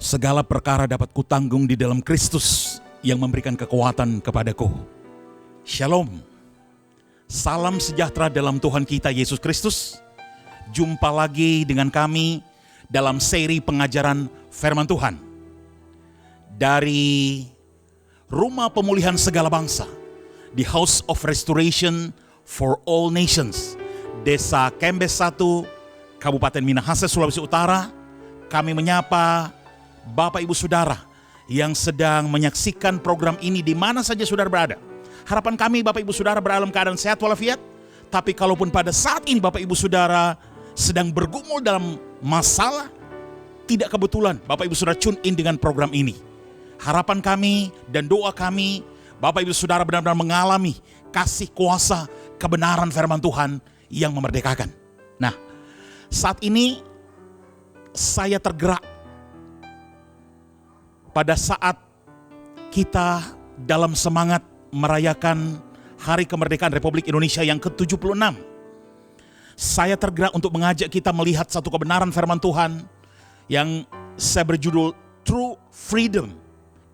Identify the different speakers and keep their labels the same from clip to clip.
Speaker 1: Segala perkara dapat kutanggung di dalam Kristus yang memberikan kekuatan kepadaku. Shalom. Salam sejahtera dalam Tuhan kita Yesus Kristus. Jumpa lagi dengan kami dalam seri pengajaran firman Tuhan dari Rumah Pemulihan Segala Bangsa, di House of Restoration for All Nations, Desa Kembes 1, Kabupaten Minahasa, Sulawesi Utara. Kami menyapa Bapak Ibu Saudara yang sedang menyaksikan program ini di mana saja saudara berada. Harapan kami Bapak Ibu Saudara berdalam keadaan sehat walafiat. Tapi kalaupun pada saat ini Bapak Ibu Saudara sedang bergumul dalam masalah, tidak kebetulan Bapak Ibu Saudara tune in dengan program ini. Harapan kami dan doa kami, Bapak Ibu Saudara benar-benar mengalami kasih kuasa kebenaran firman Tuhan yang memerdekakan. Nah, saat ini saya tergerak pada saat kita dalam semangat merayakan Hari Kemerdekaan Republik Indonesia yang ke-76. Saya tergerak untuk mengajak kita melihat satu kebenaran firman Tuhan yang saya berjudul True Freedom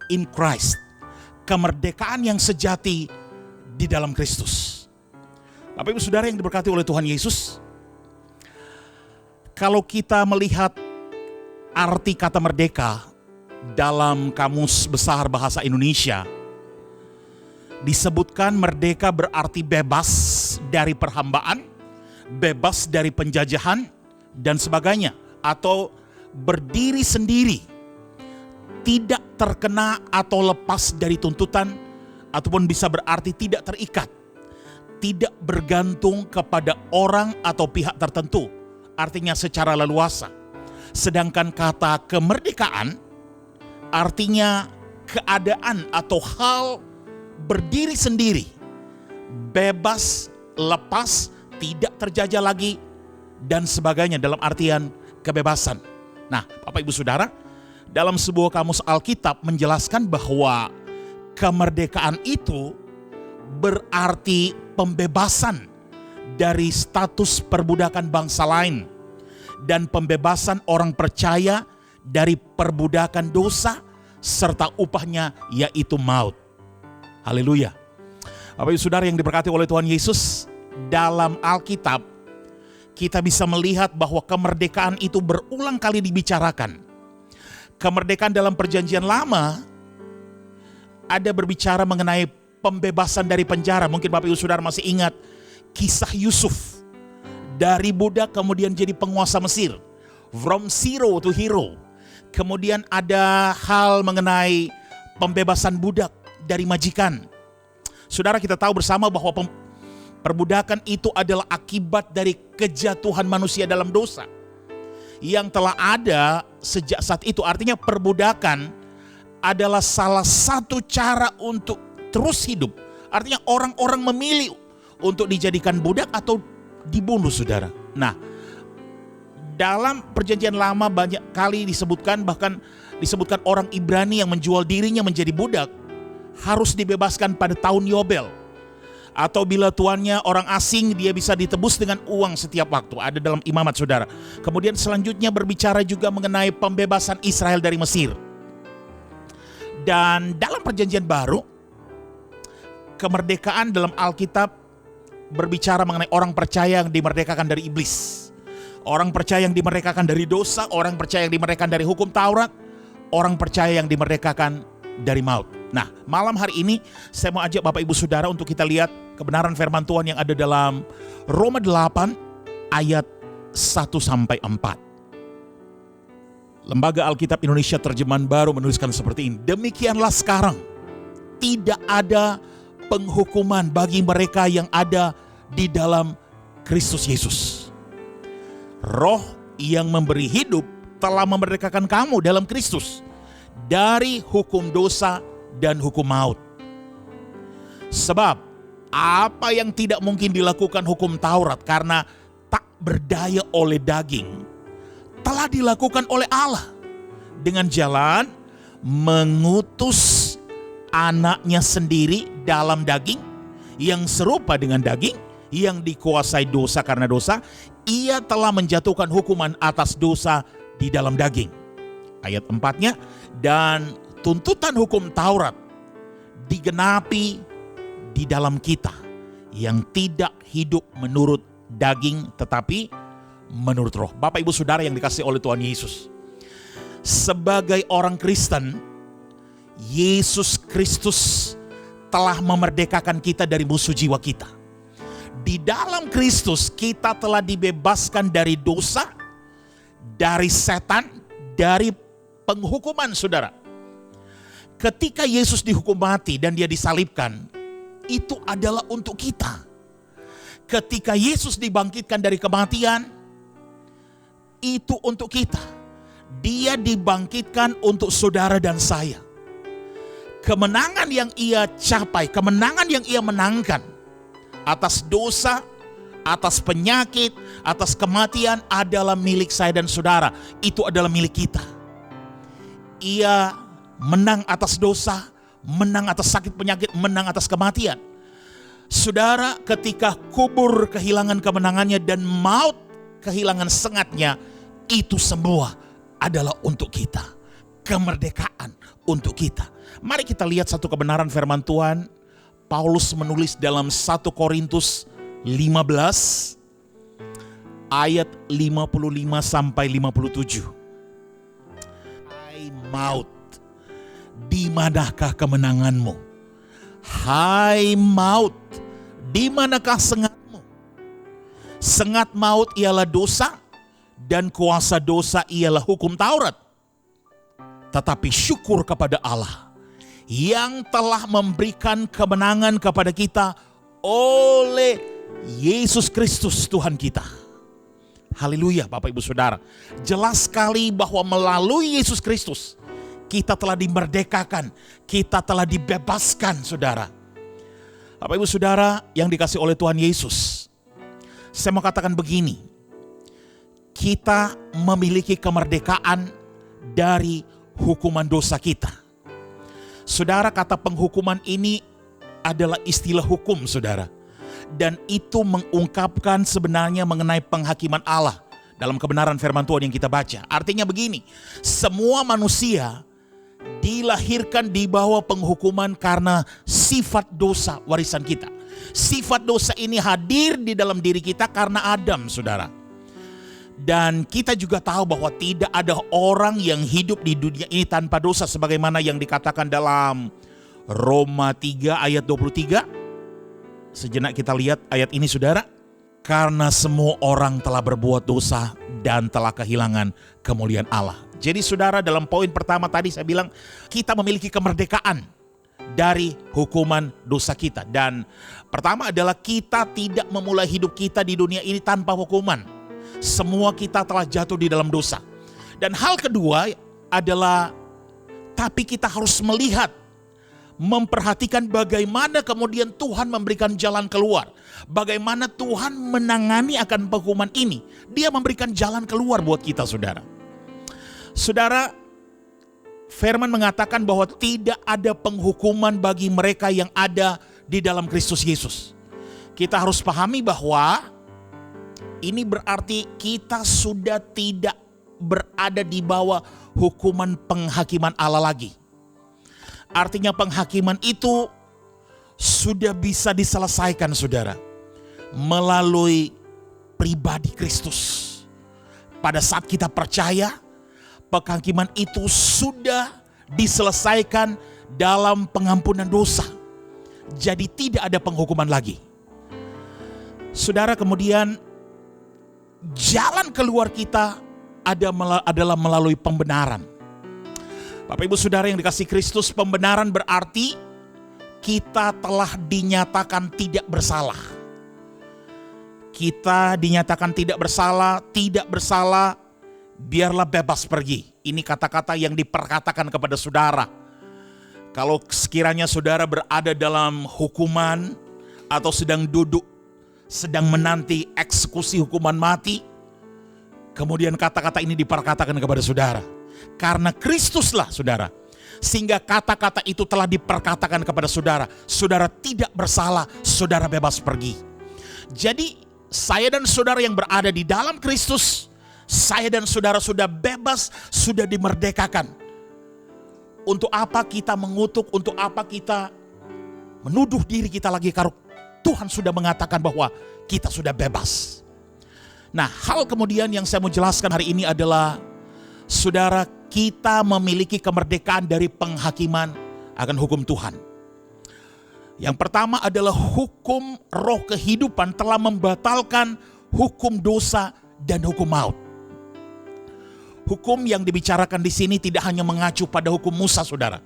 Speaker 1: in Christ. Kemerdekaan yang sejati di dalam Kristus. Bapak Ibu Saudara yang diberkati oleh Tuhan Yesus, kalau kita melihat arti kata merdeka dalam Kamus Besar Bahasa Indonesia, disebutkan merdeka berarti bebas dari perhambaan, bebas dari penjajahan dan sebagainya, atau berdiri sendiri, tidak terkena atau lepas dari tuntutan, ataupun bisa berarti tidak terikat, tidak bergantung kepada orang atau pihak tertentu, artinya secara leluasa. Sedangkan kata kemerdekaan artinya keadaan atau hal berdiri sendiri, bebas, lepas, tidak terjajah lagi, dan sebagainya dalam artian kebebasan. Nah, Bapak Ibu Saudara, dalam sebuah kamus Alkitab menjelaskan bahwa kemerdekaan itu berarti pembebasan dari status perbudakan bangsa lain dan pembebasan orang percaya dari perbudakan dosa serta upahnya yaitu maut. Haleluya. Bapak Ibu Saudara yang diberkati oleh Tuhan Yesus, dalam Alkitab kita bisa melihat bahwa kemerdekaan itu berulang kali dibicarakan. Kemerdekaan dalam Perjanjian Lama ada berbicara mengenai pembebasan dari penjara. Mungkin Bapak Ibu Saudara masih ingat kisah Yusuf, dari budak kemudian jadi penguasa Mesir, from zero to hero. Kemudian ada hal mengenai pembebasan budak dari majikan. Saudara, kita tahu bersama bahwa perbudakan itu adalah akibat dari kejatuhan manusia dalam dosa yang telah ada sejak saat itu. Artinya perbudakan adalah salah satu cara untuk terus hidup. Artinya orang-orang memilih untuk dijadikan budak atau dibunuh, saudara. Nah, dalam Perjanjian Lama banyak kali disebutkan, bahkan disebutkan orang Ibrani yang menjual dirinya menjadi budak harus dibebaskan pada tahun Yobel. Atau bila tuannya orang asing, dia bisa ditebus dengan uang setiap waktu. Ada dalam Imamat, saudara. Kemudian selanjutnya berbicara juga mengenai pembebasan Israel dari Mesir. Dan dalam Perjanjian Baru, kemerdekaan dalam Alkitab berbicara mengenai orang percaya yang dimerdekakan dari iblis, orang percaya yang dimerdekakan dari dosa, orang percaya yang dimerdekakan dari hukum Taurat, orang percaya yang dimerdekakan dari maut. Nah, malam hari ini saya mau ajak Bapak Ibu Saudara untuk kita lihat kebenaran firman Tuhan yang ada dalam Roma 8 ayat 1-4. Lembaga Alkitab Indonesia Terjemahan Baru menuliskan seperti ini: demikianlah sekarang tidak ada penghukuman bagi mereka yang ada di dalam Kristus Yesus. Roh yang memberi hidup telah memerdekakan kamu dalam Kristus dari hukum dosa dan hukum maut. Sebab apa yang tidak mungkin dilakukan hukum Taurat karena tak berdaya oleh daging, telah dilakukan oleh Allah dengan jalan mengutus anaknya sendiri dalam daging yang serupa dengan daging, yang dikuasai dosa karena dosa. Ia telah menjatuhkan hukuman atas dosa di dalam daging. ayat 4-nya, dan tuntutan hukum Taurat digenapi di dalam kita yang tidak hidup menurut daging tetapi menurut roh. Bapak ibu saudara yang dikasihi oleh Tuhan Yesus, sebagai orang Kristen, Yesus Kristus telah memerdekakan kita dari musuh jiwa kita. Di dalam Kristus kita telah dibebaskan dari dosa, dari setan, dari penghukuman, saudara. Ketika Yesus dihukum mati dan dia disalibkan, itu adalah untuk kita. Ketika Yesus dibangkitkan dari kematian, itu untuk kita. Dia dibangkitkan untuk saudara dan saya. Kemenangan yang ia capai, kemenangan yang ia menangkan atas dosa, atas penyakit, atas kematian adalah milik saya dan saudara. Itu adalah milik kita. Ia menang atas dosa, menang atas sakit penyakit, menang atas kematian. Saudara, ketika kubur kehilangan kemenangannya dan maut kehilangan sengatnya, itu semua adalah untuk kita. Kemerdekaan untuk kita. Mari kita lihat satu kebenaran firman Tuhan. Paulus menulis dalam 1 Korintus 15 ayat 55 sampai 57. Hai maut, di manakah kemenanganmu? Hai maut, di manakah sengatmu? Sengat maut ialah dosa, dan kuasa dosa ialah hukum Taurat. Tetapi syukur kepada Allah yang telah memberikan kemenangan kepada kita oleh Yesus Kristus Tuhan kita. Haleluya Bapak Ibu Saudara. Jelas sekali bahwa melalui Yesus Kristus kita telah dimerdekakan, kita telah dibebaskan, saudara. Bapak Ibu Saudara yang dikasihi oleh Tuhan Yesus, saya mau katakan begini. Kita memiliki kemerdekaan dari hukuman dosa kita. Saudara, kata penghukuman ini adalah istilah hukum, saudara. Dan itu mengungkapkan sebenarnya mengenai penghakiman Allah dalam kebenaran firman Tuhan yang kita baca. Artinya begini, semua manusia dilahirkan di bawah penghukuman karena sifat dosa warisan kita. Sifat dosa ini hadir di dalam diri kita karena Adam, saudara. Dan kita juga tahu bahwa tidak ada orang yang hidup di dunia ini tanpa dosa, sebagaimana yang dikatakan dalam Roma 3 ayat 23. Sejenak kita lihat ayat ini, saudara. Karena semua orang telah berbuat dosa dan telah kehilangan kemuliaan Allah. Jadi saudara, dalam poin pertama tadi saya bilang kita memiliki kemerdekaan dari hukuman dosa kita. Dan pertama adalah kita tidak memulai hidup kita di dunia ini tanpa hukuman. Semua kita telah jatuh di dalam dosa. Dan hal kedua adalah tapi kita harus melihat, memperhatikan bagaimana kemudian Tuhan memberikan jalan keluar. Bagaimana Tuhan menangani akan penghukuman ini. Dia memberikan jalan keluar buat kita, saudara. Saudara, firman mengatakan bahwa tidak ada penghukuman bagi mereka yang ada di dalam Kristus Yesus. Kita harus pahami bahwa ini berarti kita sudah tidak berada di bawah hukuman penghakiman Allah lagi. Artinya penghakiman itu sudah bisa diselesaikan, saudara, melalui pribadi Kristus. Pada saat kita percaya, penghakiman itu sudah diselesaikan dalam pengampunan dosa. Jadi tidak ada penghukuman lagi. Saudara, kemudian jalan keluar kita adalah melalui pembenaran. Bapak Ibu Saudara yang dikasihi Kristus, pembenaran berarti kita telah dinyatakan tidak bersalah. Kita dinyatakan tidak bersalah, biarlah bebas pergi. Ini kata-kata yang diperkatakan kepada saudara. Kalau sekiranya saudara berada dalam hukuman atau sedang duduk, sedang menanti eksekusi hukuman mati, kemudian kata-kata ini diperkatakan kepada saudara. Karena Kristuslah, saudara, sehingga kata-kata itu telah diperkatakan kepada saudara. Saudara tidak bersalah, saudara bebas pergi. Jadi saya dan saudara yang berada di dalam Kristus Saya dan saudara sudah bebas, sudah dimerdekakan. Untuk apa kita mengutuk, untuk apa kita menuduh diri kita lagi karuk? Tuhan sudah mengatakan bahwa kita sudah bebas. Nah, hal kemudian yang saya mau jelaskan hari ini adalah, saudara, kita memiliki kemerdekaan dari penghakiman akan hukum Tuhan. Yang pertama adalah hukum roh kehidupan telah membatalkan hukum dosa dan hukum maut. Hukum yang dibicarakan di sini tidak hanya mengacu pada hukum Musa, saudara,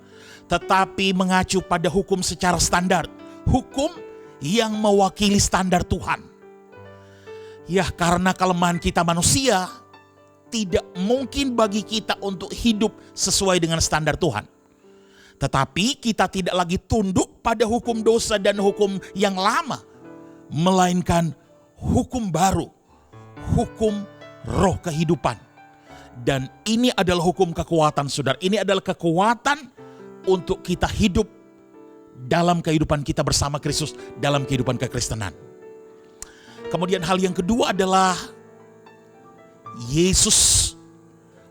Speaker 1: tetapi mengacu pada hukum secara standar. Hukum yang mewakili standar Tuhan. Ya, karena kelemahan kita manusia, tidak mungkin bagi kita untuk hidup sesuai dengan standar Tuhan. Tetapi kita tidak lagi tunduk pada hukum dosa dan hukum yang lama, melainkan hukum baru, hukum roh kehidupan. Dan ini adalah hukum kekuatan, saudara. Ini adalah kekuatan untuk kita hidup dalam kehidupan kita bersama Kristus, dalam kehidupan kekristenan. Kemudian hal yang kedua adalah Yesus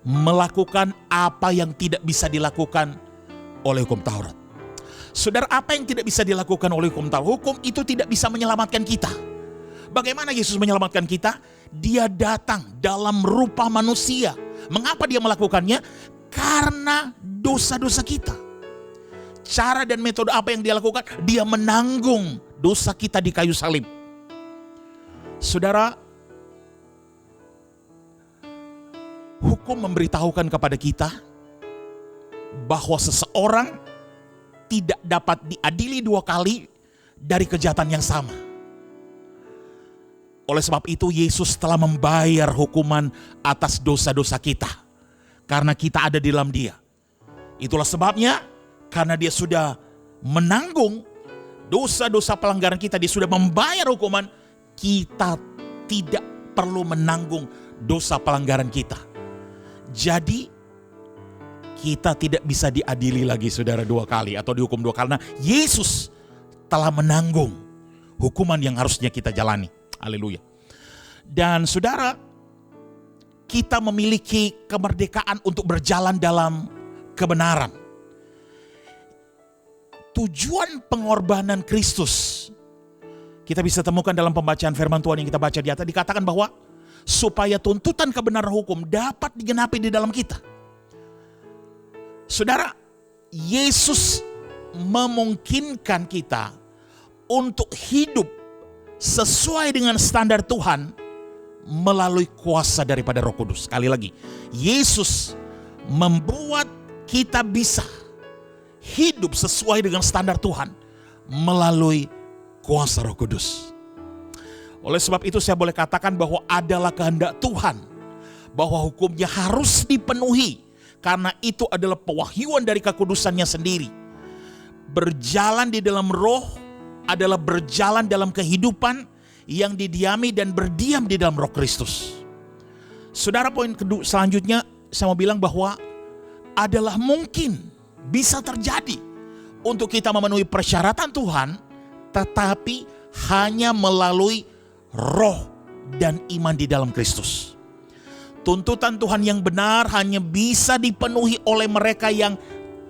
Speaker 1: melakukan apa yang tidak bisa dilakukan oleh hukum Taurat. Saudara, apa yang tidak bisa dilakukan oleh hukum Taurat? Hukum itu tidak bisa menyelamatkan kita. Bagaimana Yesus menyelamatkan kita? Dia datang dalam rupa manusia. Mengapa dia melakukannya? Karena dosa-dosa kita. Cara dan metode apa yang dia lakukan? Dia menanggung dosa kita di kayu salib. Saudara, hukum memberitahukan kepada kita bahwa seseorang tidak dapat diadili dua kali dari kejahatan yang sama. Oleh sebab itu Yesus telah membayar hukuman atas dosa-dosa kita, karena kita ada di dalam Dia. Itulah sebabnya, karena Dia sudah menanggung dosa-dosa pelanggaran kita, Dia sudah membayar hukuman, kita tidak perlu menanggung dosa pelanggaran kita. Jadi kita tidak bisa diadili lagi, saudara, dua kali atau dihukum dua kali. Karena Yesus telah menanggung hukuman yang harusnya kita jalani. Haleluya. Dan saudara, kita memiliki kemerdekaan untuk berjalan dalam kebenaran. Tujuan pengorbanan Kristus kita bisa temukan dalam pembacaan firman Tuhan yang kita baca di atas. Dikatakan bahwa supaya tuntutan kebenaran hukum dapat digenapi di dalam kita. Saudara, Yesus memungkinkan kita untuk hidup sesuai dengan standar Tuhan melalui kuasa daripada Roh Kudus. Sekali lagi, Yesus membuat kita bisa hidup sesuai dengan standar Tuhan melalui kuasa Roh Kudus. Oleh sebab itu saya boleh katakan bahwa adalah kehendak Tuhan bahwa hukumnya harus dipenuhi, karena itu adalah pewahyuan dari kekudusannya sendiri. Berjalan di dalam roh adalah berjalan dalam kehidupan yang didiami dan berdiam di dalam Roh Kristus. Saudara, poin kedua selanjutnya saya mau bilang bahwa adalah mungkin bisa terjadi untuk kita memenuhi persyaratan Tuhan, tetapi hanya melalui roh dan iman di dalam Kristus. Tuntutan Tuhan yang benar hanya bisa dipenuhi oleh mereka yang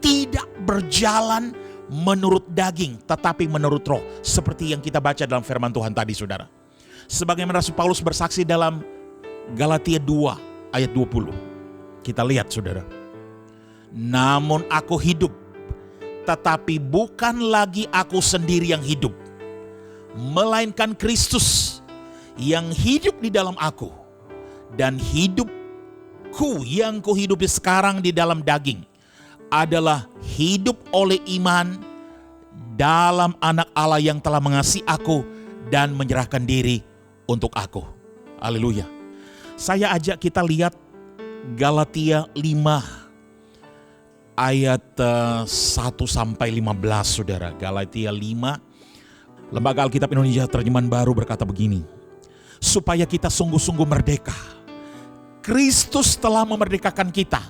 Speaker 1: tidak berjalan menurut daging, tetapi menurut roh. Seperti yang kita baca dalam firman Tuhan tadi, saudara. Sebagaimana Rasul Paulus bersaksi dalam Galatia 2 ayat 20. Kita lihat, saudara. Namun aku hidup, tetapi bukan lagi aku sendiri yang hidup, melainkan Kristus yang hidup di dalam aku. Dan hidupku yang kuhidupi sekarang di dalam daging adalah hidup oleh iman dalam Anak Allah yang telah mengasihi aku dan menyerahkan diri untuk aku. Haleluya. Saya ajak kita lihat Galatia 5 ayat 1 sampai 15, saudara. Galatia 5, Lembaga Alkitab Indonesia Terjemahan Baru berkata begini. Supaya kita sungguh-sungguh merdeka. Kristus telah memerdekakan kita.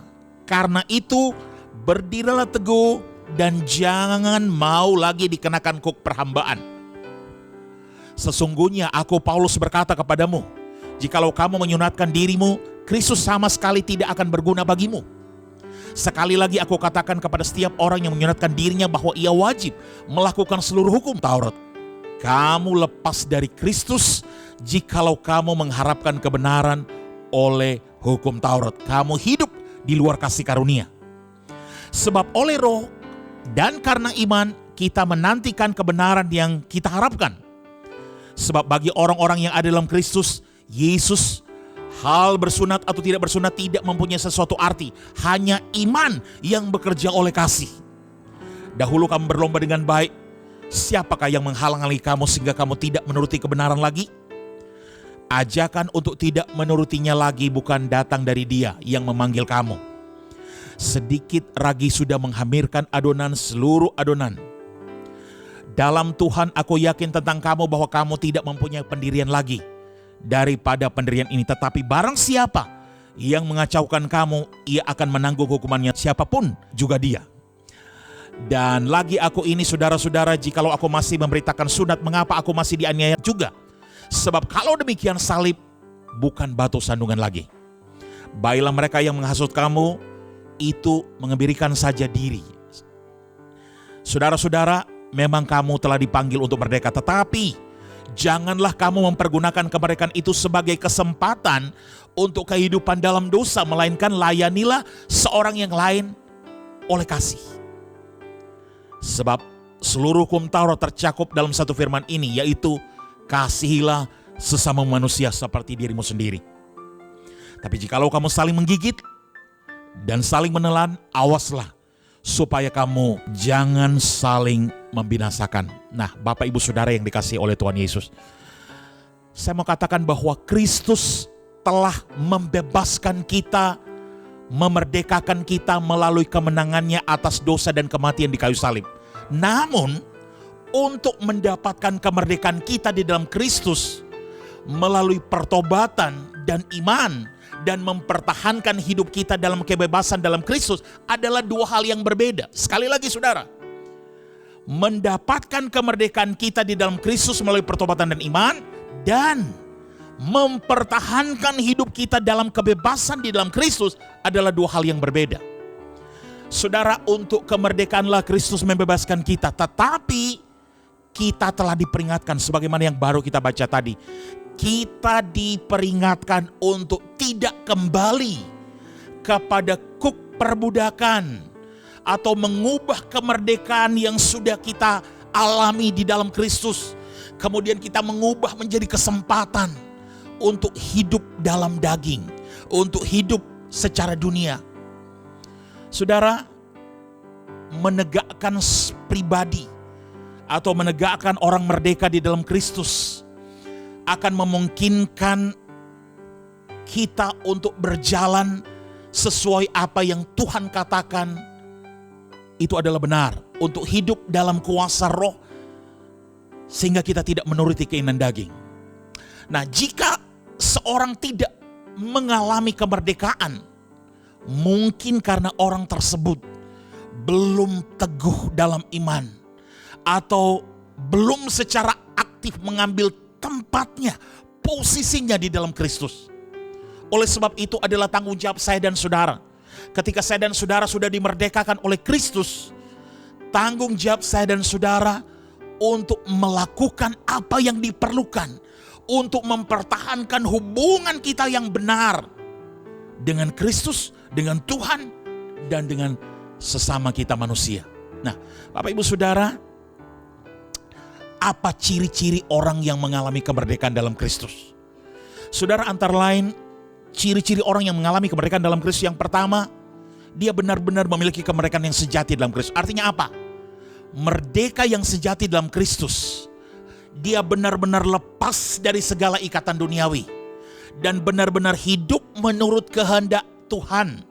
Speaker 1: Karena itu berdirilah teguh dan jangan mau lagi dikenakan kuk perhambaan. Sesungguhnya aku Paulus berkata kepadamu, jikalau kamu menyunatkan dirimu, Kristus sama sekali tidak akan berguna bagimu. Sekali lagi aku katakan kepada setiap orang yang menyunatkan dirinya bahwa ia wajib melakukan seluruh hukum Taurat. Kamu lepas dari Kristus jikalau kamu mengharapkan kebenaran oleh hukum Taurat. Kamu hidup di luar kasih karunia. Sebab oleh roh dan karena iman kita menantikan kebenaran yang kita harapkan. Sebab bagi orang-orang yang ada dalam Kristus Yesus, hal bersunat atau tidak bersunat tidak mempunyai sesuatu arti. Hanya iman yang bekerja oleh kasih. Dahulu kamu berlomba dengan baik. Siapakah yang menghalang-halangi kamu sehingga kamu tidak menuruti kebenaran lagi? Ajakan untuk tidak menurutinya lagi bukan datang dari Dia yang memanggil kamu. Sedikit ragi sudah menghamirkan adonan seluruh adonan. Dalam Tuhan aku yakin tentang kamu bahwa kamu tidak mempunyai pendirian lagi daripada pendirian ini. Tetapi barang siapa yang mengacaukan kamu, ia akan menanggung hukumannya, siapapun juga dia. Dan lagi aku ini saudara-saudara, jikalau aku masih memberitakan sunat, mengapa aku masih dianiaya juga? Sebab kalau demikian salib bukan batu sandungan lagi. Baiklah mereka yang menghasut kamu, itu mengembirikan saja diri. Saudara-saudara, memang kamu telah dipanggil untuk merdeka, tetapi janganlah kamu mempergunakan kemerdekaan itu sebagai kesempatan untuk kehidupan dalam dosa, melainkan layanilah seorang yang lain oleh kasih. Sebab seluruh hukum Taurat tercakup dalam satu firman ini, yaitu kasihilah sesama manusia seperti dirimu sendiri. Tapi jikalau kamu saling menggigit dan saling menelan, awaslah supaya kamu jangan saling membinasakan. Nah, Bapak Ibu Saudara yang dikasihi oleh Tuhan Yesus, saya mau katakan bahwa Kristus telah membebaskan kita, memerdekakan kita melalui kemenangannya atas dosa dan kematian di kayu salib. Namun, untuk mendapatkan kemerdekaan kita di dalam Kristus melalui pertobatan dan iman dan mempertahankan hidup kita dalam kebebasan dalam Kristus adalah dua hal yang berbeda. Sekali lagi saudara, mendapatkan kemerdekaan kita di dalam Kristus melalui pertobatan dan iman, dan mempertahankan hidup kita dalam kebebasan di dalam Kristus adalah dua hal yang berbeda. Saudara, untuk kemerdekaanlah Kristus membebaskan kita, tetapi kita telah diperingatkan sebagaimana yang baru kita baca tadi. Kita diperingatkan untuk tidak kembali kepada kuk perbudakan atau mengubah kemerdekaan yang sudah kita alami di dalam Kristus. Kemudian kita mengubah menjadi kesempatan untuk hidup dalam daging, untuk hidup secara dunia. Saudara, menegakkan pribadi atau menegakkan orang merdeka di dalam Kristus akan memungkinkan kita untuk berjalan sesuai apa yang Tuhan katakan itu adalah benar, untuk hidup dalam kuasa roh sehingga kita tidak menuruti keinginan daging. Nah, jika seorang tidak mengalami kemerdekaan, mungkin karena orang tersebut belum teguh dalam iman atau belum secara aktif mengambil tempatnya, posisinya di dalam Kristus. Oleh sebab itu adalah tanggung jawab saya dan saudara. Ketika saya dan saudara sudah dimerdekakan oleh Kristus, tanggung jawab saya dan saudara untuk melakukan apa yang diperlukan untuk mempertahankan hubungan kita yang benar dengan Kristus, dengan Tuhan, dan dengan sesama kita manusia. Nah, Bapak Ibu Saudara, apa ciri-ciri orang yang mengalami kemerdekaan dalam Kristus? Saudara, antara lain ciri-ciri orang yang mengalami kemerdekaan dalam Kristus, yang pertama, dia benar-benar memiliki kemerdekaan yang sejati dalam Kristus. Artinya apa? Merdeka yang sejati dalam Kristus, dia benar-benar lepas dari segala ikatan duniawi dan benar-benar hidup menurut kehendak Tuhan.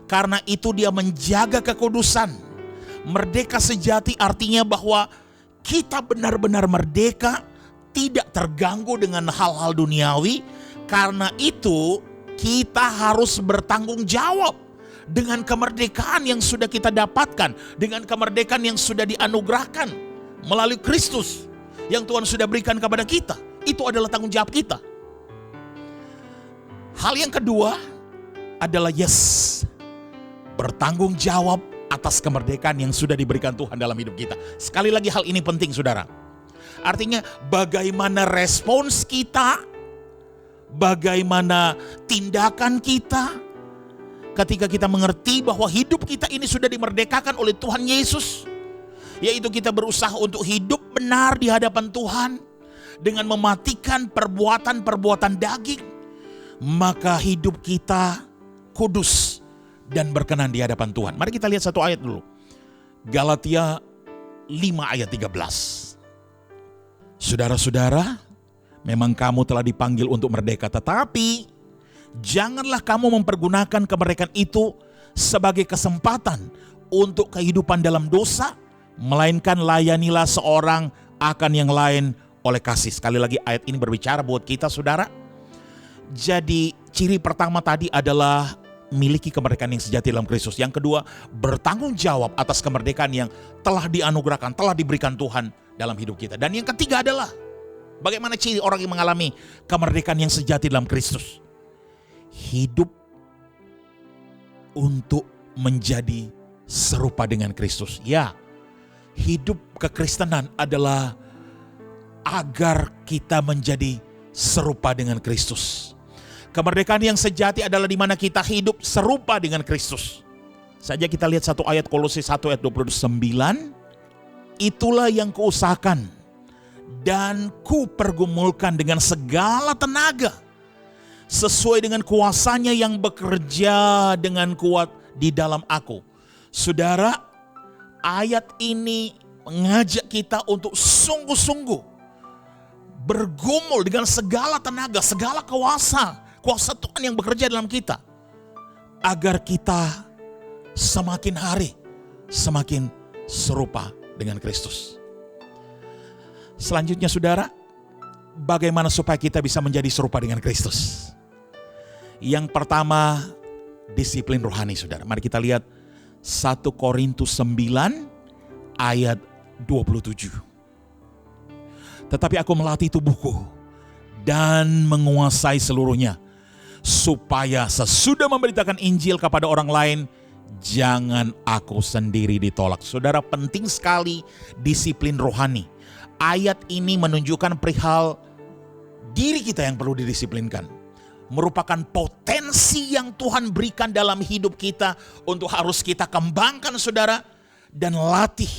Speaker 1: Karena itu dia menjaga kekudusan. Merdeka sejati artinya bahwa kita benar-benar merdeka, tidak terganggu dengan hal-hal duniawi. Karena itu kita harus bertanggung jawab dengan kemerdekaan yang sudah kita dapatkan, dengan kemerdekaan yang sudah dianugerahkan melalui Kristus yang Tuhan sudah berikan kepada kita. Itu adalah tanggung jawab kita. Hal yang kedua adalah bertanggung jawab atas kemerdekaan yang sudah diberikan Tuhan dalam hidup kita. Sekali lagi hal ini penting saudara. Artinya bagaimana respons kita, bagaimana tindakan kita ketika kita mengerti bahwa hidup kita ini sudah dimerdekakan oleh Tuhan Yesus. Yaitu kita berusaha untuk hidup benar di hadapan Tuhan dengan mematikan perbuatan-perbuatan daging. Maka hidup kita kudus dan berkenan di hadapan Tuhan. Mari kita lihat satu ayat dulu. Galatia 5 ayat 13. Saudara-saudara, memang kamu telah dipanggil untuk merdeka, tetapi janganlah kamu mempergunakan kemerdekaan itu sebagai kesempatan untuk kehidupan dalam dosa, melainkan layanilah seorang akan yang lain oleh kasih. Sekali lagi ayat ini berbicara buat kita saudara. Jadi ciri pertama tadi adalah miliki kemerdekaan yang sejati dalam Kristus. Yang kedua, bertanggung jawab atas kemerdekaan yang telah dianugerahkan, telah diberikan Tuhan dalam hidup kita. Dan yang ketiga adalah bagaimana ciri orang yang mengalami kemerdekaan yang sejati dalam Kristus. Hidup untuk menjadi serupa dengan Kristus. Ya, hidup kekristenan adalah agar kita menjadi serupa dengan Kristus. Kemerdekaan yang sejati adalah di mana kita hidup serupa dengan Kristus. Saja kita lihat satu ayat Kolose 1 ayat 29. Itulah yang kuusahakan dan kupergumulkan dengan segala tenaga sesuai dengan kuasanya yang bekerja dengan kuat di dalam aku. Saudara, ayat ini mengajak kita untuk sungguh-sungguh bergumul dengan segala tenaga, segala kuasa Tuhan yang bekerja dalam kita, agar kita semakin hari semakin serupa dengan Kristus. Selanjutnya saudara, bagaimana supaya kita bisa menjadi serupa dengan Kristus? Yang pertama, disiplin rohani saudara. Mari kita lihat 1 Korintus 9 ayat 27. Tetapi aku melatih tubuhku dan menguasai seluruhnya, supaya sesudah memberitakan Injil kepada orang lain, jangan aku sendiri ditolak. Saudara, penting sekali disiplin rohani. Ayat ini menunjukkan perihal diri kita yang perlu didisiplinkan. Merupakan potensi yang Tuhan berikan dalam hidup kita untuk harus kita kembangkan saudara, dan latih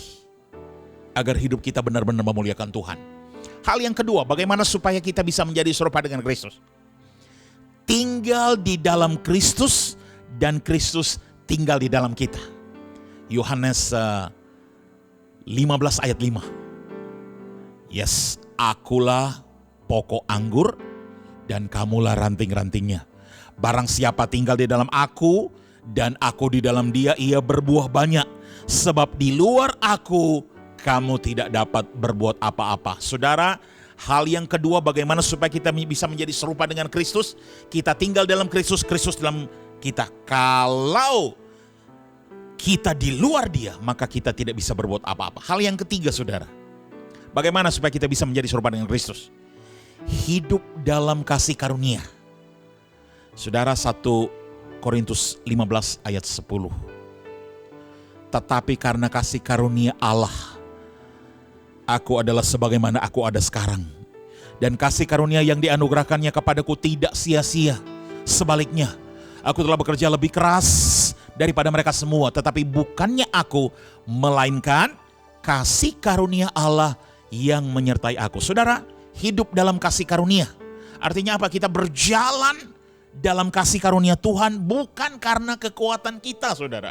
Speaker 1: agar hidup kita benar-benar memuliakan Tuhan. Hal yang kedua, bagaimana supaya kita bisa menjadi serupa dengan Kristus? Tinggal di dalam Kristus dan Kristus tinggal di dalam kita. Yohanes 15 ayat 5. Yes, akulah pokok anggur dan kamulah ranting-rantingnya. Barang siapa tinggal di dalam aku dan aku di dalam dia, ia berbuah banyak. Sebab di luar aku kamu tidak dapat berbuat apa-apa. Saudara, hal yang kedua, bagaimana supaya kita bisa menjadi serupa dengan Kristus? Kita tinggal dalam Kristus, Kristus dalam kita. Kalau kita di luar dia, maka kita tidak bisa berbuat apa-apa. Hal yang ketiga saudara, bagaimana supaya kita bisa menjadi serupa dengan Kristus? Hidup dalam kasih karunia. Saudara, 1 Korintus 15 ayat 10. Tetapi karena kasih karunia Allah, aku adalah sebagaimana aku ada sekarang. Dan kasih karunia yang dianugerahkannya kepadaku tidak sia-sia. Sebaliknya, aku telah bekerja lebih keras daripada mereka semua. Tetapi bukannya aku, melainkan kasih karunia Allah yang menyertai aku. Saudara, hidup dalam kasih karunia. Artinya apa? Kita berjalan dalam kasih karunia Tuhan bukan karena kekuatan kita saudara.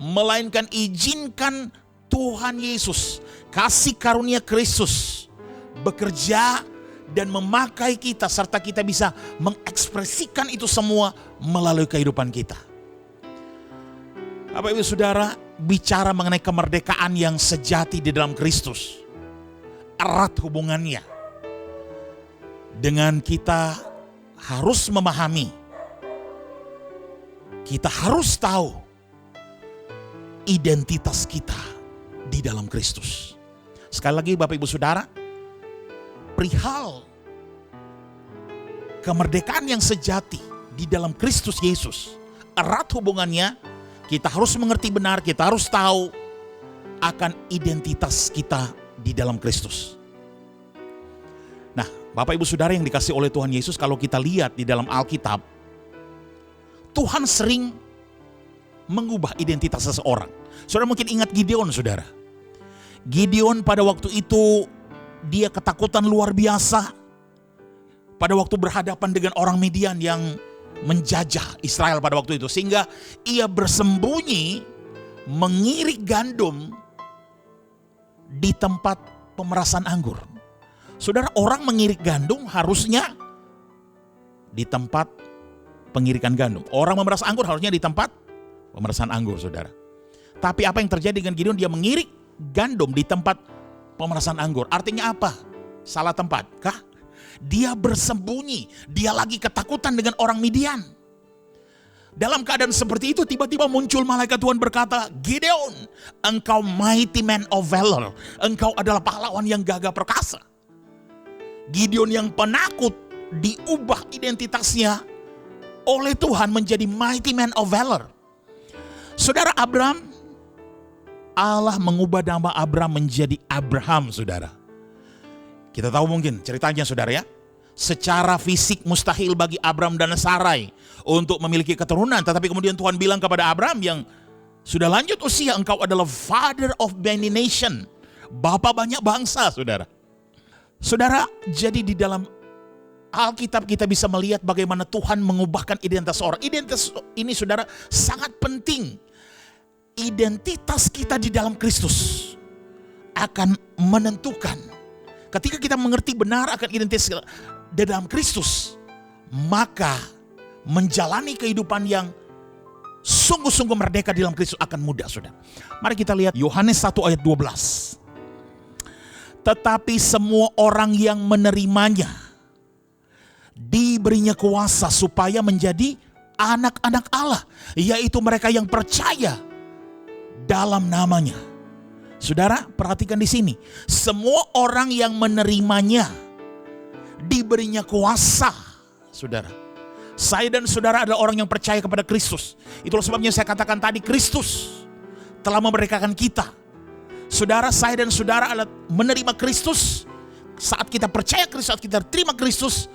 Speaker 1: Melainkan izinkan Tuhan Yesus, kasih karunia Kristus bekerja dan memakai kita, serta kita bisa mengekspresikan itu semua melalui kehidupan kita. Bapak Ibu Saudara, bicara mengenai kemerdekaan yang sejati di dalam Kristus, erat hubungannya dengan kita harus memahami, kita harus tahu identitas kita di dalam Kristus. Sekali lagi Bapak Ibu Saudara, perihal kemerdekaan yang sejati di dalam Kristus Yesus, erat hubungannya. Kita harus mengerti benar, kita harus tahu akan identitas kita di dalam Kristus. Nah, Bapak Ibu Saudara yang dikasih oleh Tuhan Yesus, kalau kita lihat di dalam Alkitab, Tuhan sering mengubah identitas seseorang. Saudara mungkin ingat Gideon, saudara. Gideon pada waktu itu dia ketakutan luar biasa pada waktu berhadapan dengan orang Midian yang menjajah Israel pada waktu itu, sehingga ia bersembunyi mengirik gandum di tempat pemerasan anggur. Saudara, orang mengirik gandum harusnya di tempat pengirikan gandum. Orang memeras anggur harusnya di tempat pemerasan anggur, saudara. Tapi apa yang terjadi dengan Gideon? Dia mengirik gandum di tempat pemerasan anggur. Artinya apa? Salah tempat kah? Dia bersembunyi, dia lagi ketakutan dengan orang Midian. Dalam keadaan seperti itu tiba-tiba muncul malaikat Tuhan berkata, Gideon, engkau mighty man of valor. Engkau adalah pahlawan yang gagah perkasa. Gideon yang penakut diubah identitasnya oleh Tuhan menjadi mighty man of valor. Saudara, Abraham, Allah mengubah nama Abraham menjadi Abraham, saudara. Kita tahu mungkin ceritanya, saudara ya. Secara fisik mustahil bagi Abraham dan Sarai untuk memiliki keturunan. Tetapi kemudian Tuhan bilang kepada Abraham yang sudah lanjut usia, engkau adalah father of many nation. Bapa banyak bangsa, saudara. Saudara, jadi di dalam Alkitab kita bisa melihat bagaimana Tuhan mengubahkan identitas orang. Identitas ini, saudara, sangat penting. Identitas kita di dalam Kristus akan menentukan. Ketika kita mengerti benar akan identitas di dalam Kristus, maka menjalani kehidupan yang sungguh-sungguh merdeka di dalam Kristus akan mudah, saudara. Mari kita lihat Yohanes 1 ayat 12. Tetapi semua orang yang menerimanya diberinya kuasa supaya menjadi anak-anak Allah, yaitu mereka yang percaya dalam namanya. Saudara, perhatikan di sini. Semua orang yang menerimanya diberinya kuasa, saudara. Saya dan saudara adalah orang yang percaya kepada Kristus. Itulah sebabnya saya katakan tadi, Kristus telah memerdekakan kita. Saudara, saya dan saudara adalah menerima Kristus. Saat kita percaya Kristus, saat kita terima Kristus,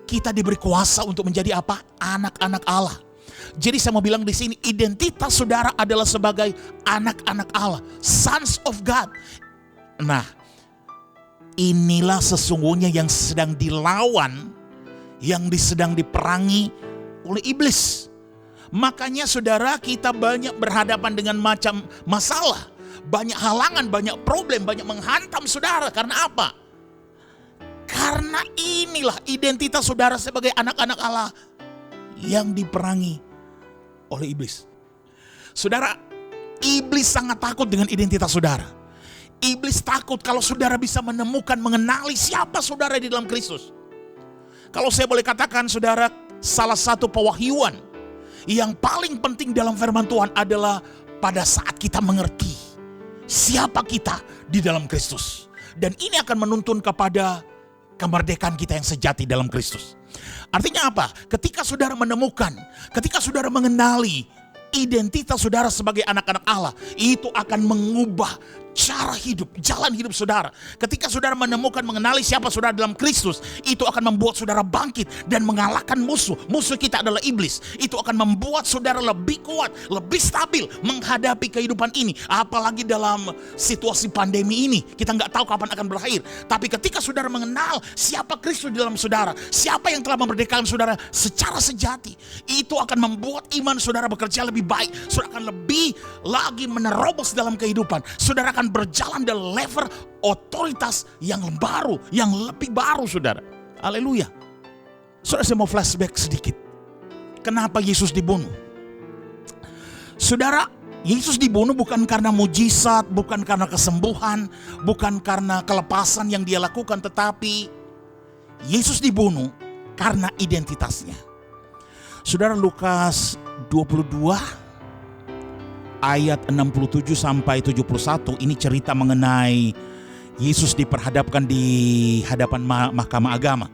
Speaker 1: kita diberi kuasa untuk menjadi apa? Anak-anak Allah. Jadi saya mau bilang di sini, identitas saudara adalah sebagai anak-anak Allah, sons of God. Nah, inilah sesungguhnya yang sedang dilawan, yang sedang diperangi oleh iblis. Makanya saudara, kita banyak berhadapan dengan macam masalah, banyak halangan, banyak problem, banyak menghantam saudara. Karena apa? Karena inilah identitas saudara sebagai anak-anak Allah yang diperangi oleh iblis. Saudara, iblis sangat takut dengan identitas saudara. Iblis takut kalau saudara bisa menemukan, mengenali siapa saudara di dalam Kristus. Kalau saya boleh katakan, saudara, salah satu pewahyuan yang paling penting dalam firman Tuhan adalah pada saat kita mengerti siapa kita di dalam Kristus. Dan ini akan menuntun kepada kemerdekaan kita yang sejati dalam Kristus. Artinya apa? Ketika saudara menemukan, ketika saudara mengenali identitas saudara sebagai anak-anak Allah, itu akan mengubah cara hidup, jalan hidup saudara. Ketika saudara menemukan, mengenali siapa saudara dalam Kristus, itu akan membuat saudara bangkit dan mengalahkan musuh. Musuh kita adalah iblis. Itu akan membuat saudara lebih kuat, lebih stabil menghadapi kehidupan ini. Apalagi dalam situasi pandemi ini, kita nggak tahu kapan akan berakhir. Tapi ketika saudara mengenal siapa Kristus di dalam saudara, siapa yang telah memerdekakan saudara secara sejati, itu akan membuat iman saudara bekerja lebih baik. Saudara akan lebih lagi menerobos dalam kehidupan. Saudara akan berjalan dalam level otoritas yang baru, yang lebih baru, saudara. Haleluya. Saudara, saya mau flashback sedikit. Kenapa Yesus dibunuh? Saudara, Yesus dibunuh bukan karena mujizat, bukan karena kesembuhan, bukan karena kelepasan yang dia lakukan, tetapi Yesus dibunuh karena identitasnya. Saudara, Lukas 22 ayat 67 sampai 71, ini cerita mengenai Yesus diperhadapkan di hadapan mahkamah agama.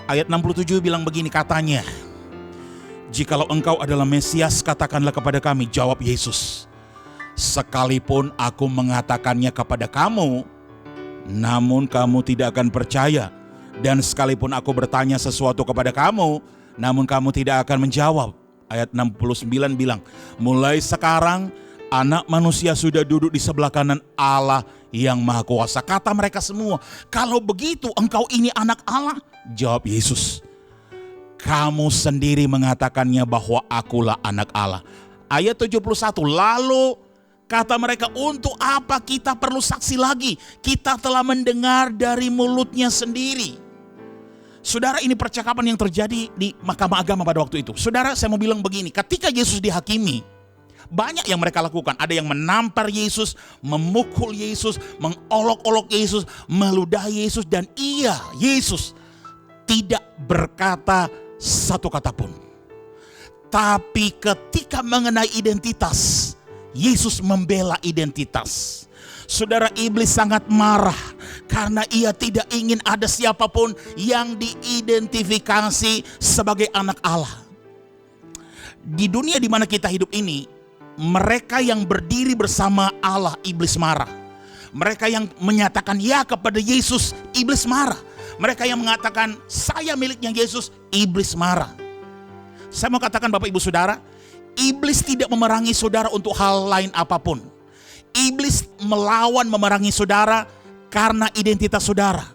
Speaker 1: Ayat 67 bilang begini, katanya, Jikalau engkau adalah Mesias, katakanlah kepada kami. Jawab Yesus, sekalipun aku mengatakannya kepada kamu, namun kamu tidak akan percaya. Dan sekalipun aku bertanya sesuatu kepada kamu, namun kamu tidak akan menjawab. Ayat 69 bilang, mulai sekarang Anak Manusia sudah duduk di sebelah kanan Allah yang Maha Kuasa. Kata mereka semua, kalau begitu engkau ini anak Allah? Jawab Yesus, kamu sendiri mengatakannya bahwa akulah anak Allah. Ayat 71, lalu kata mereka, untuk apa kita perlu saksi lagi? Kita telah mendengar dari mulutnya sendiri. Saudara, ini percakapan yang terjadi di Mahkamah Agama pada waktu itu. Saudara, saya mau bilang begini, ketika Yesus dihakimi, banyak yang mereka lakukan. Ada yang menampar Yesus, memukul Yesus, mengolok-olok Yesus, meludahi Yesus. Dan Yesus tidak berkata satu kata pun. Tapi ketika mengenai identitas, Yesus membela identitas. Saudara, iblis sangat marah karena ia tidak ingin ada siapapun yang diidentifikasi sebagai anak Allah. Di dunia di mana kita hidup ini, mereka yang berdiri bersama Allah, iblis marah. Mereka yang menyatakan ya kepada Yesus, iblis marah. Mereka yang mengatakan saya miliknya Yesus, iblis marah. Saya mau katakan Bapak Ibu Saudara, iblis tidak memerangi saudara untuk hal lain apapun. Iblis melawan memerangi saudara karena identitas saudara.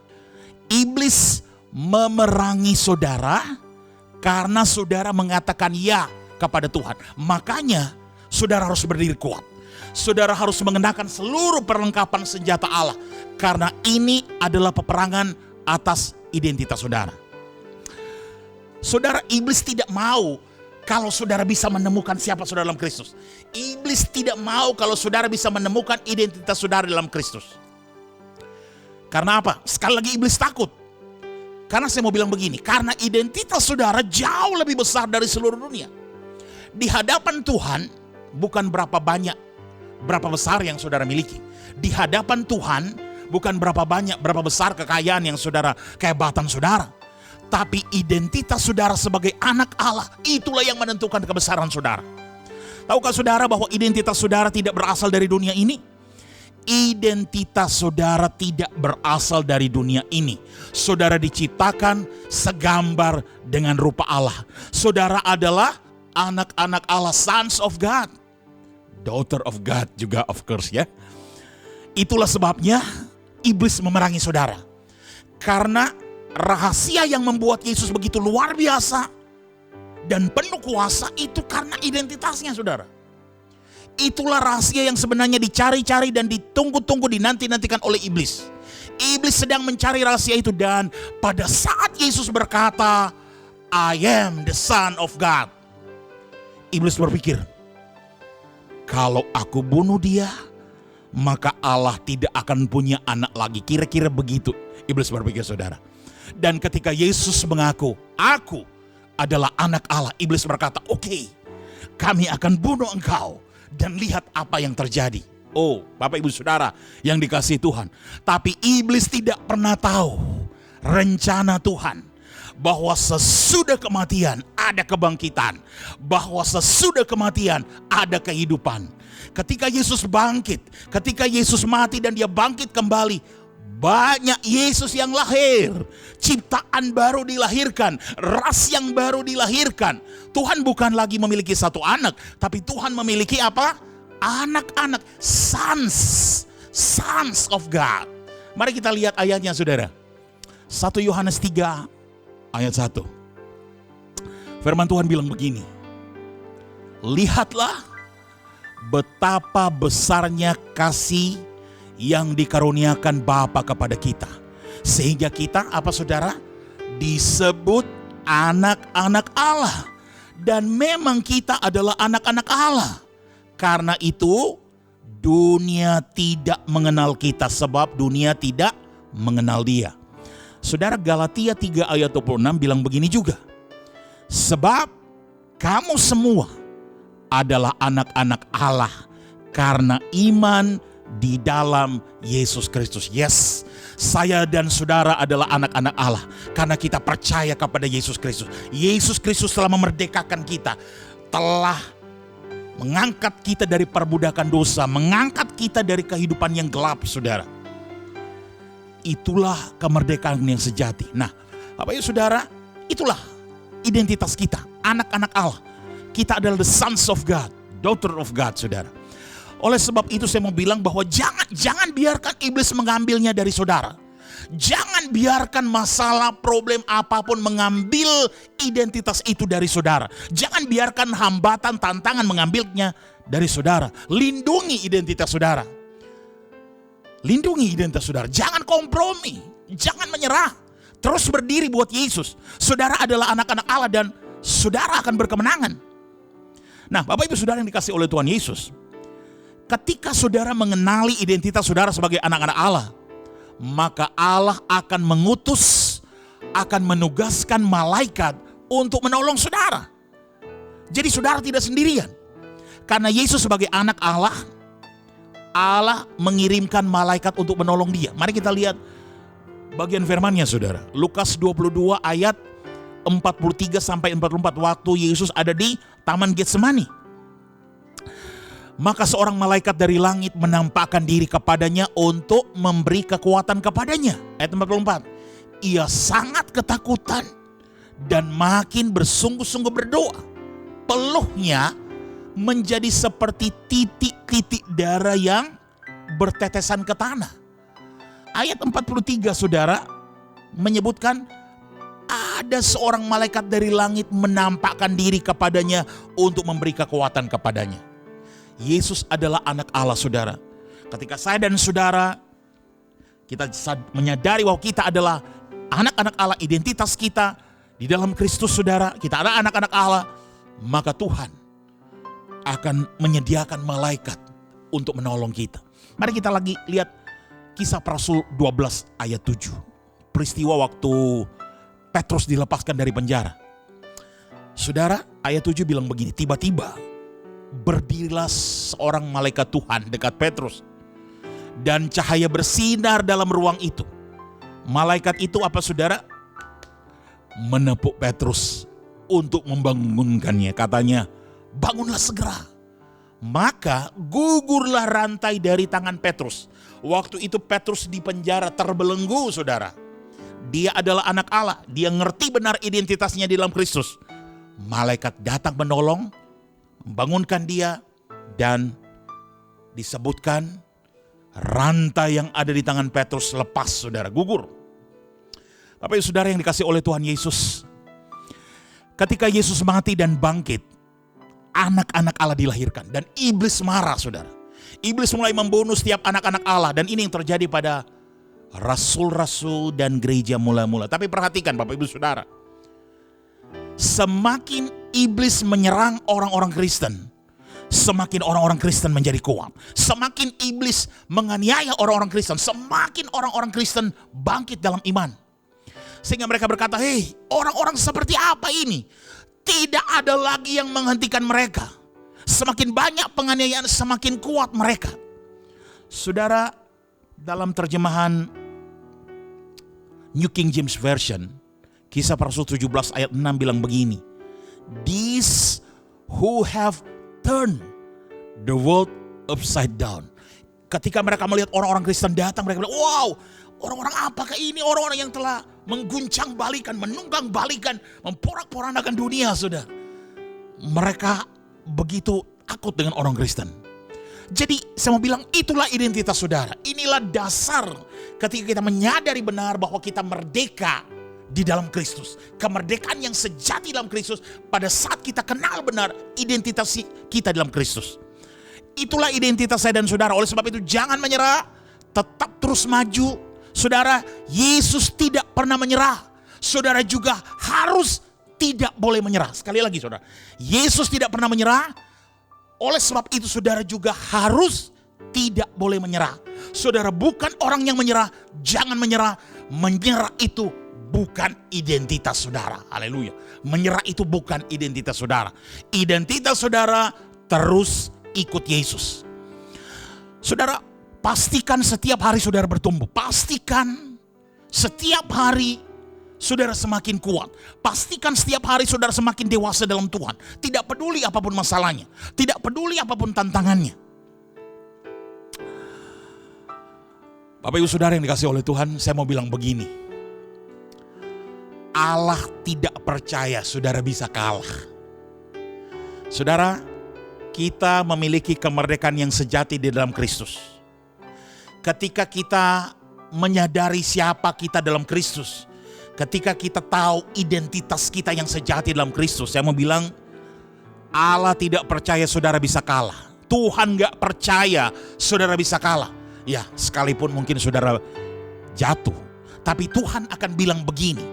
Speaker 1: Iblis memerangi saudara karena saudara mengatakan ya kepada Tuhan. Makanya saudara harus berdiri kuat. Saudara harus mengenakan seluruh perlengkapan senjata Allah. Karena ini adalah peperangan atas identitas saudara. Saudara, iblis tidak mau kalau saudara bisa menemukan siapa saudara dalam Kristus. Iblis tidak mau kalau saudara bisa menemukan identitas saudara dalam Kristus. Karena apa? Sekali lagi iblis takut. Karena saya mau bilang begini, karena identitas saudara jauh lebih besar dari seluruh dunia. Di hadapan Tuhan, bukan berapa banyak, berapa besar yang saudara miliki. Di hadapan Tuhan, bukan berapa banyak, berapa besar kekayaan yang saudara, kehebatan saudara. Tapi identitas saudara sebagai anak Allah, itulah yang menentukan kebesaran saudara. Tahukah saudara bahwa identitas saudara tidak berasal dari dunia ini? Identitas saudara tidak berasal dari dunia ini. Saudara diciptakan segambar dengan rupa Allah. Saudara adalah anak-anak Allah, sons of God, daughter of God juga of course ya. Itulah sebabnya iblis memerangi saudara. Karena rahasia yang membuat Yesus begitu luar biasa dan penuh kuasa itu karena identitasnya saudara. Itulah rahasia yang sebenarnya dicari-cari dan ditunggu-tunggu, dinanti-nantikan oleh iblis. Iblis sedang mencari rahasia itu, dan pada saat Yesus berkata, I am the Son of God, iblis berpikir, kalau aku bunuh dia, maka Allah tidak akan punya anak lagi. Kira-kira begitu iblis berpikir saudara. Dan ketika Yesus mengaku, aku adalah anak Allah, iblis berkata, oke, kami akan bunuh engkau. Dan lihat apa yang terjadi. Oh, Bapak Ibu Saudara yang dikasihi Tuhan. Tapi iblis tidak pernah tahu rencana Tuhan. Bahwa sesudah kematian ada kebangkitan. Bahwa sesudah kematian ada kehidupan. Ketika Yesus bangkit, ketika Yesus mati dan dia bangkit kembali, banyak Yesus yang lahir. Ciptaan baru dilahirkan. Ras yang baru dilahirkan. Tuhan bukan lagi memiliki satu anak, tapi Tuhan memiliki apa? Anak-anak, sons of God. Mari kita lihat ayatnya saudara. 1 Yohanes 3 ayat 1. Firman Tuhan bilang begini. Lihatlah betapa besarnya kasih yang dikaruniakan Bapa kepada kita. Sehingga kita apa saudara? Disebut anak-anak Allah. Dan memang kita adalah anak-anak Allah. Karena itu dunia tidak mengenal kita, sebab dunia tidak mengenal Dia. Saudara, Galatia 3 ayat 26 bilang begini juga. Sebab kamu semua adalah anak-anak Allah karena iman di dalam Yesus Kristus. Yes, Saya dan saudara adalah anak-anak Allah karena kita percaya kepada Yesus Kristus. Yesus Kristus telah memerdekakan kita, telah mengangkat kita dari perbudakan dosa, mengangkat kita dari kehidupan yang gelap, saudara. Itulah kemerdekaan yang sejati. Nah, Bapak Ibu Saudara, itulah identitas kita, anak-anak Allah. Kita adalah the sons of God, daughter of God, saudara. Oleh sebab itu saya mau bilang bahwa jangan biarkan iblis mengambilnya dari saudara. Jangan biarkan masalah, problem apapun mengambil identitas itu dari saudara. Jangan biarkan hambatan, tantangan mengambilnya dari saudara. Lindungi identitas saudara. Lindungi identitas saudara. Jangan kompromi, jangan menyerah. Terus berdiri buat Yesus. Saudara adalah anak-anak Allah dan saudara akan berkemenangan. Nah, Bapak Ibu Saudara yang dikasih oleh Tuhan Yesus, ketika saudara mengenali identitas saudara sebagai anak-anak Allah, maka Allah akan mengutus, akan menugaskan malaikat untuk menolong saudara. Jadi saudara tidak sendirian. Karena Yesus sebagai anak Allah, Allah mengirimkan malaikat untuk menolong dia. Mari kita lihat bagian firman-Nya, saudara. Lukas 22 ayat 43 sampai 44, waktu Yesus ada di Taman Getsemani. Maka seorang malaikat dari langit menampakkan diri kepadanya untuk memberi kekuatan kepadanya. Ayat 44. Ia sangat ketakutan dan makin bersungguh-sungguh berdoa. Peluhnya menjadi seperti titik-titik darah yang bertetesan ke tanah. Ayat 43, saudara, menyebutkan ada seorang malaikat dari langit menampakkan diri kepadanya untuk memberi kekuatan kepadanya. Yesus adalah anak Allah, saudara. Ketika saya dan saudara, kita menyadari bahwa kita adalah anak-anak Allah, identitas kita di dalam Kristus, saudara, kita adalah anak-anak Allah, maka Tuhan akan menyediakan malaikat untuk menolong kita. Mari kita lagi lihat Kisah para Rasul 12 ayat 7. Peristiwa waktu Petrus dilepaskan dari penjara. Saudara, ayat 7 bilang begini, tiba-tiba berdirilah seorang malaikat Tuhan dekat Petrus, dan cahaya bersinar dalam ruang itu. Malaikat itu apa, saudara? Menepuk Petrus untuk membangunkannya. Katanya, bangunlah segera. Maka gugurlah rantai dari tangan Petrus. Waktu itu Petrus di penjara terbelenggu, saudara. Dia adalah anak Allah. Dia ngerti benar identitasnya di dalam Kristus. Malaikat datang menolong, membangunkan dia, dan disebutkan rantai yang ada di tangan Petrus lepas, saudara, gugur. Bapak Ibu Saudara yang dikasih oleh Tuhan Yesus, ketika Yesus mati dan bangkit, anak-anak Allah dilahirkan dan iblis marah, saudara. Iblis mulai membunuh setiap anak-anak Allah, dan ini yang terjadi pada rasul-rasul dan gereja mula-mula. Tapi perhatikan Bapak Ibu Saudara, semakin iblis menyerang orang-orang Kristen, semakin orang-orang Kristen menjadi kuat. Semakin iblis menganiaya orang-orang Kristen, semakin orang-orang Kristen bangkit dalam iman. Sehingga mereka berkata, hei, orang-orang seperti apa ini? Tidak ada lagi yang menghentikan mereka. Semakin banyak penganiayaan, semakin kuat mereka. Saudara, dalam terjemahan New King James Version, Kisah para Rasul 17 ayat 6 bilang begini, these who have turned the world upside down. Ketika mereka melihat orang-orang Kristen datang, mereka bilang, wow, orang-orang apakah ini? Orang-orang yang telah mengguncang balikan, menunggang balikan, memporak-porandakan dunia, saudara. Mereka begitu takut dengan orang Kristen. Jadi saya mau bilang, itulah identitas saudara. Inilah dasar ketika kita menyadari benar bahwa kita merdeka di dalam Kristus. Kemerdekaan yang sejati dalam Kristus pada saat kita kenal benar identitas kita dalam Kristus. Itulah identitas saya dan saudara. Oleh sebab itu jangan menyerah, tetap terus maju. Saudara, Yesus tidak pernah menyerah. Saudara juga harus tidak boleh menyerah. Sekali lagi saudara, Yesus tidak pernah menyerah. Oleh sebab itu saudara juga harus tidak boleh menyerah. Saudara bukan orang yang menyerah, jangan menyerah. Menyerah itu bukan identitas saudara. Haleluya. Menyerah itu bukan identitas saudara. Identitas saudara terus ikut Yesus. Saudara, pastikan setiap hari saudara bertumbuh. Pastikan setiap hari saudara semakin kuat. Pastikan setiap hari saudara semakin dewasa dalam Tuhan. Tidak peduli apapun masalahnya. Tidak peduli apapun tantangannya. Bapak Ibu Saudara yang dikasihi oleh Tuhan, saya mau bilang begini. Allah tidak percaya saudara bisa kalah. Saudara, kita memiliki kemerdekaan yang sejati di dalam Kristus. Ketika kita menyadari siapa kita dalam Kristus, ketika kita tahu identitas kita yang sejati dalam Kristus, saya mau bilang Allah tidak percaya saudara bisa kalah. Tuhan gak percaya saudara bisa kalah. Ya, sekalipun mungkin saudara jatuh, tapi Tuhan akan bilang begini,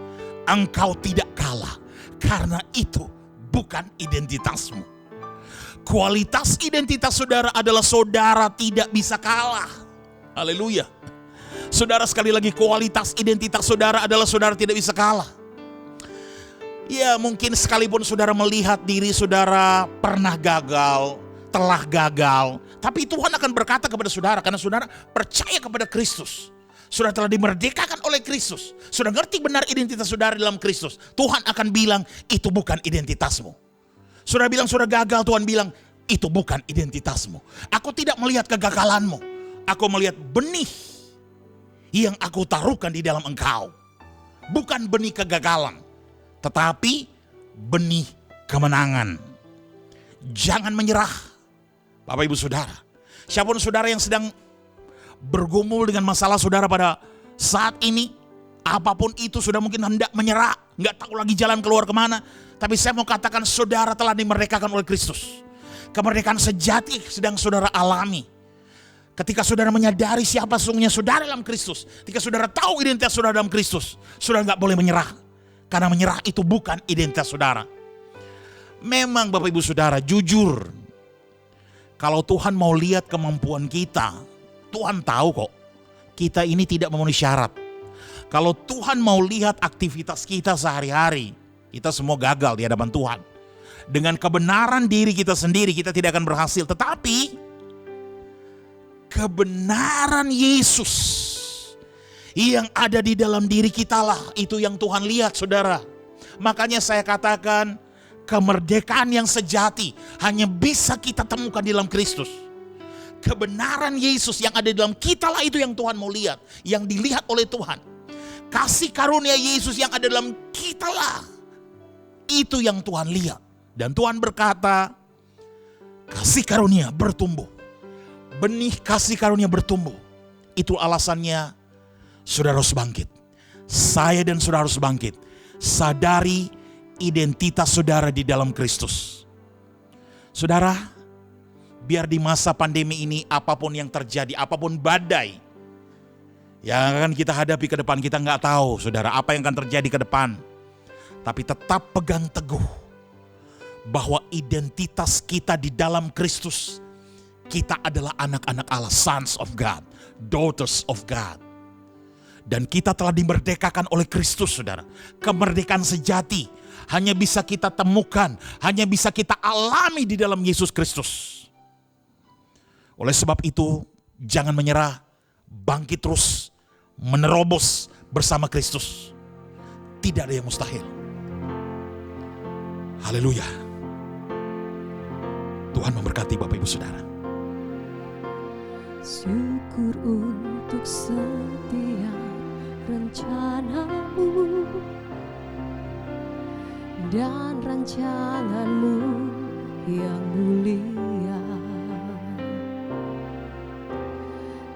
Speaker 1: engkau tidak kalah karena itu bukan identitasmu. Kualitas identitas saudara adalah saudara tidak bisa kalah. Haleluya. Saudara, sekali lagi, kualitas identitas saudara adalah saudara tidak bisa kalah. Ya, mungkin sekalipun saudara melihat diri saudara pernah gagal, telah gagal, tapi Tuhan akan berkata kepada saudara, karena saudara percaya kepada Kristus. Saudara telah dimerdekakan oleh Kristus. Saudara ngerti benar identitas saudara dalam Kristus. Tuhan akan bilang, itu bukan identitasmu. Saudara bilang saudara gagal, Tuhan bilang, itu bukan identitasmu. Aku tidak melihat kegagalanmu. Aku melihat benih yang aku taruhkan di dalam engkau. Bukan benih kegagalan, tetapi benih kemenangan. Jangan menyerah. Bapak Ibu Saudara, siapapun saudara yang sedang bergumul dengan masalah saudara pada saat ini, apapun itu, sudah mungkin hendak menyerah, gak tahu lagi jalan keluar kemana, tapi saya mau katakan saudara telah dimerdekakan oleh Kristus. Kemerdekaan sejati sedang saudara alami. Ketika saudara menyadari siapa sesungguhnya saudara dalam Kristus, ketika saudara tahu identitas saudara dalam Kristus, saudara gak boleh menyerah. Karena menyerah itu bukan identitas saudara. Memang Bapak Ibu Saudara, jujur, kalau Tuhan mau lihat kemampuan kita, Tuhan tahu kok kita ini tidak memenuhi syarat. Kalau Tuhan mau lihat aktivitas kita sehari-hari, kita semua gagal di hadapan Tuhan. Dengan kebenaran diri kita sendiri, kita tidak akan berhasil. Tetapi kebenaran Yesus yang ada di dalam diri kita lah, itu yang Tuhan lihat, saudara. Makanya saya katakan, kemerdekaan yang sejati hanya bisa kita temukan di dalam Kristus. Kebenaran Yesus yang ada di dalam kita lah, itu yang Tuhan mau lihat, yang dilihat oleh Tuhan. Kasih karunia Yesus yang ada dalam kita lah, itu yang Tuhan lihat. Dan Tuhan berkata, kasih karunia bertumbuh. Benih kasih karunia bertumbuh. Itu alasannya saudara harus bangkit. Saya dan saudara harus bangkit. Sadari identitas saudara di dalam Kristus. Saudara, biar di masa pandemi ini apapun yang terjadi, apapun badai yang akan kita hadapi ke depan, kita nggak tahu saudara apa yang akan terjadi ke depan. Tapi tetap pegang teguh bahwa identitas kita di dalam Kristus, kita adalah anak-anak Allah, sons of God, daughters of God. Dan kita telah dimerdekakan oleh Kristus, saudara. Kemerdekaan sejati hanya bisa kita temukan, hanya bisa kita alami di dalam Yesus Kristus. Oleh sebab itu, jangan menyerah, bangkit terus, menerobos bersama Kristus. Tidak ada yang mustahil. Haleluya. Tuhan memberkati Bapak Ibu Saudara.
Speaker 2: Syukur untuk setiap rencanamu dan rancanganmu yang mulia.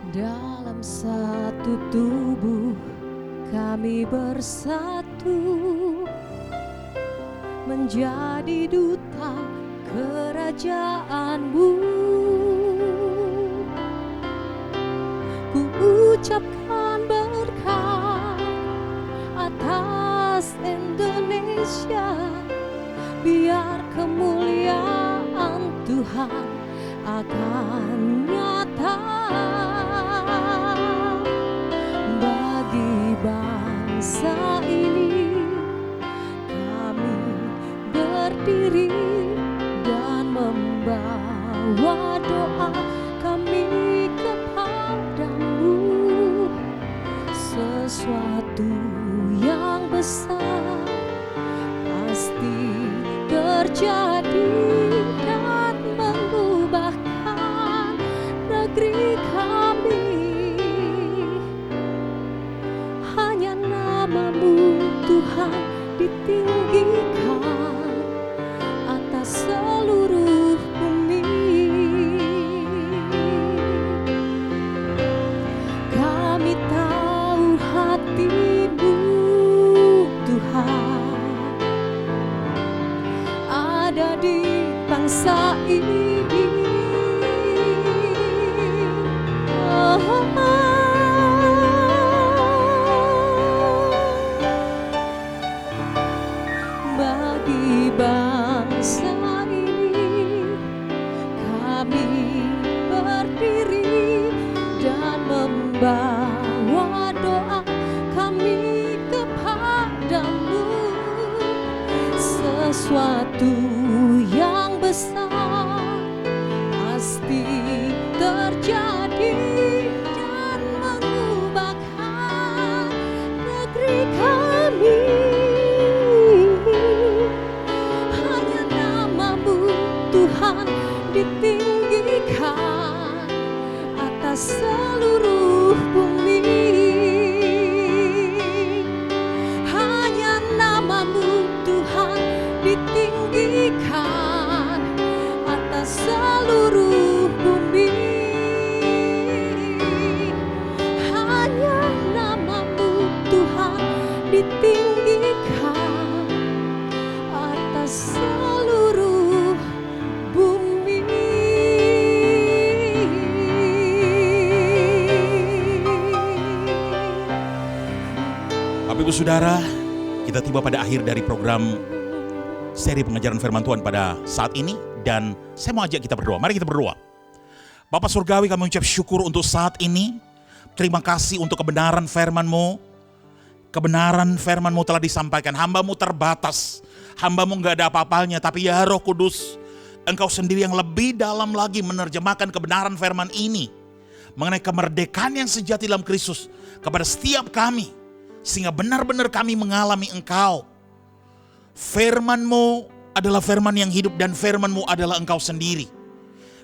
Speaker 2: Dalam satu tubuh kami bersatu, menjadi duta kerajaan-Mu. Ku ucapkan berkat atas Indonesia, biar kemuliaan Tuhan akan nyata bagi bangsa ini. Kami berdiri dan membawa doa kami kepada besar pasti terjadi dan mengubahkan negeri kami. Hanya nama-Mu Tuhan ditinggikan atas seluruh bumi. Kami tahu hati-Mu Tuhan ada di bangsa ini. Bagi bangsa ini kami berdiri dan membawa doa kami kepadamu. Sesuatu yang besar pasti terjadi dan mengubahkan negeri kami. Hanya nama-Mu Tuhan ditinggikan atas seluruh bumi. Hanya nama-Mu Tuhan ditinggikan atas seluruh bumi. Hanya nama-Mu Tuhan ditinggikan atas seluruh bumi.
Speaker 1: Bapak Ibu Saudara, kita tiba pada akhir dari program seri pengajaran firman Tuhan pada saat ini. Dan saya mau ajak kita berdoa. Mari kita berdoa. Bapa Surgawi, kami mengucap syukur untuk saat ini. Terima kasih untuk kebenaran firman-Mu. Kebenaran firman-Mu telah disampaikan. Hamba-Mu terbatas. Hamba-Mu gak ada apa-apanya. Tapi ya Roh Kudus, Engkau sendiri yang lebih dalam lagi menerjemahkan kebenaran firman ini mengenai kemerdekaan yang sejati dalam Kristus kepada setiap kami, sehingga benar-benar kami mengalami Engkau. Firman-Mu adalah firman yang hidup dan firman-Mu adalah Engkau sendiri.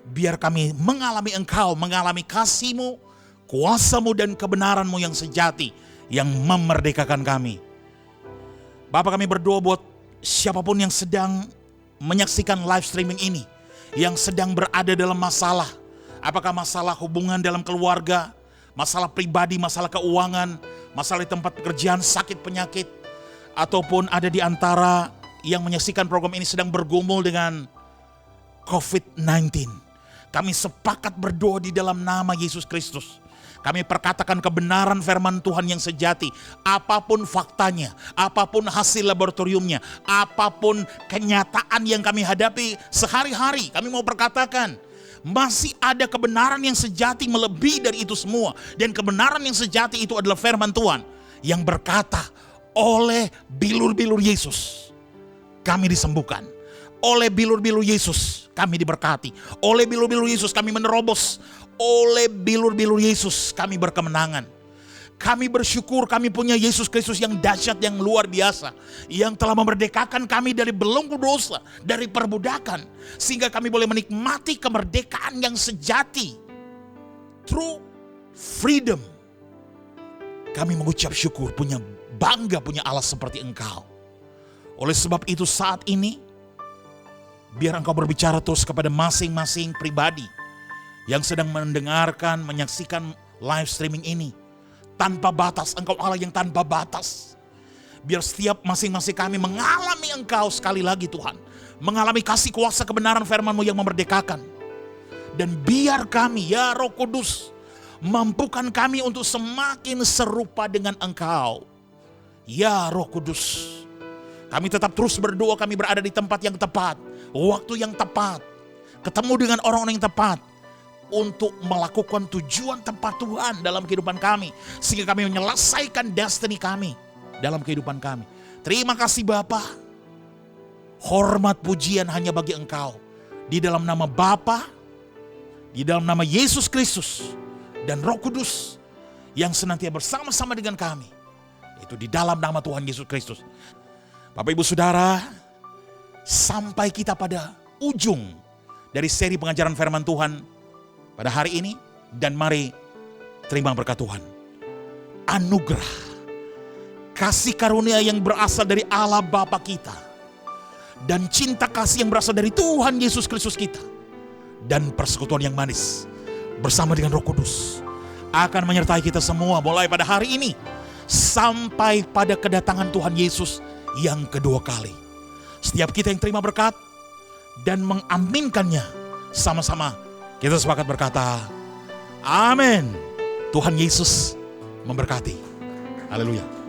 Speaker 1: Biar kami mengalami Engkau, mengalami kasih-Mu, kuasa-Mu dan kebenaran-Mu yang sejati yang memerdekakan kami. Bapak, kami berdoa buat siapapun yang sedang menyaksikan live streaming ini, yang sedang berada dalam masalah. Apakah masalah hubungan dalam keluarga, masalah pribadi, masalah keuangan, masalah di tempat pekerjaan, sakit penyakit, ataupun ada di antara yang menyaksikan program ini sedang bergumul dengan COVID-19. Kami sepakat berdoa di dalam nama Yesus Kristus. Kami perkatakan kebenaran firman Tuhan yang sejati. Apapun faktanya, apapun hasil laboratoriumnya, apapun kenyataan yang kami hadapi sehari-hari, kami mau perkatakan masih ada kebenaran yang sejati melebihi dari itu semua. Dan kebenaran yang sejati itu adalah firman Tuhan yang berkata, oleh bilur-bilur Yesus kami disembuhkan. Oleh bilur-bilur Yesus kami diberkati. Oleh bilur-bilur Yesus kami menerobos. Oleh bilur-bilur Yesus kami berkemenangan. Kami bersyukur kami punya Yesus Kristus yang dahsyat, yang luar biasa, yang telah memerdekakan kami dari belenggu dosa, dari perbudakan, sehingga kami boleh menikmati kemerdekaan yang sejati. True freedom. Kami mengucap syukur, punya bangga punya Allah seperti Engkau. Oleh sebab itu saat ini, biar Engkau berbicara terus kepada masing-masing pribadi yang sedang mendengarkan, menyaksikan live streaming ini. Tanpa batas, Engkau Allah yang tanpa batas. Biar setiap masing-masing kami mengalami Engkau sekali lagi Tuhan. Mengalami kasih kuasa kebenaran firman-Mu yang memerdekakan. Dan biar kami, ya Roh Kudus, mampukan kami untuk semakin serupa dengan Engkau. Ya Roh Kudus, kami tetap terus berdoa, kami berada di tempat yang tepat, waktu yang tepat, ketemu dengan orang-orang yang tepat, untuk melakukan tujuan tempat Tuhan dalam kehidupan kami, sehingga kami menyelesaikan destiny kami dalam kehidupan kami. Terima kasih Bapa. Hormat pujian hanya bagi Engkau. Di dalam nama Bapa, di dalam nama Yesus Kristus dan Roh Kudus yang senantiasa bersama-sama dengan kami, Itu di dalam nama Tuhan Yesus Kristus. Bapak Ibu Saudara, sampai kita pada ujung dari seri pengajaran firman Tuhan pada hari ini. Dan mari terima berkat Tuhan. Anugerah, kasih karunia yang berasal dari Allah Bapa kita, dan cinta kasih yang berasal dari Tuhan Yesus Kristus kita, dan persekutuan yang manis bersama dengan Roh Kudus akan menyertai kita semua mulai pada hari ini sampai pada kedatangan Tuhan Yesus yang kedua kali. Setiap kita yang terima berkat dan mengaminkannya, sama-sama kita sepakat berkata, amin. Tuhan Yesus memberkati. Haleluya.